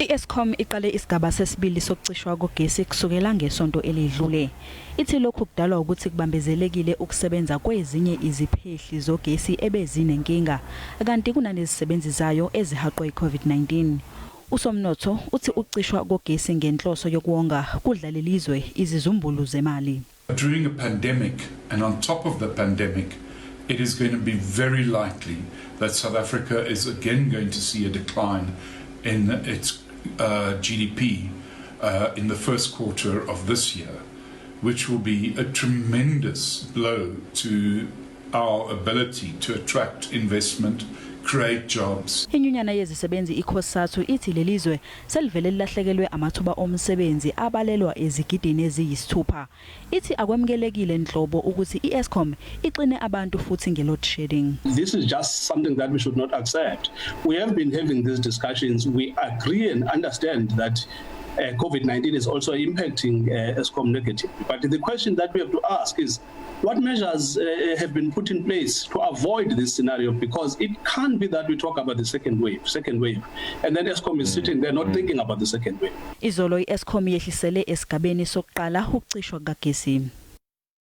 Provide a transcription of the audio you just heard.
I-Eskom iqale isigaba sesibili sokucishwa kogesi kusukela ngesonto elidlule. Ithi lokhu kudalwa ukuthi kubambezelekile ukusebenza kwezinye iziphehli zogesi ebezinenkinga, kanti kunanezisebenzi zayo ezihaqwe i-COVID-19. Usomnotho uthi ukucishwa kogesi ngenhloso yokuwonga kudlalelizwe izizumbulu zemali. During a pandemic and on top of the pandemic, it is going to be very likely that South Africa is again going to see a decline in its GDP in the first quarter of this year, which will be a tremendous blow to our ability to attract investment, create jobs. Inyunyana yezisebenzi iCOSATU ithi lelizwe selivele lahlekelwe amathuba omsebenzi abalelwa ezigidini eziyisithupha. Ithi akwemukelekile nhlobo ukuthi iEskom iqine abantu futhi ngeload shedding. This is just something that we should not accept. We have been having these discussions. We agree and understand that COVID-19 is also impacting Eskom negatively. But the question that we have to ask is, what measures have been put in place to avoid this scenario? Because it can't be that we talk about the second wave, and then Eskom is sitting there not thinking about the second wave. Izolo iEskom yehlisele esigabeni sokuqala ukucishwa kagesi.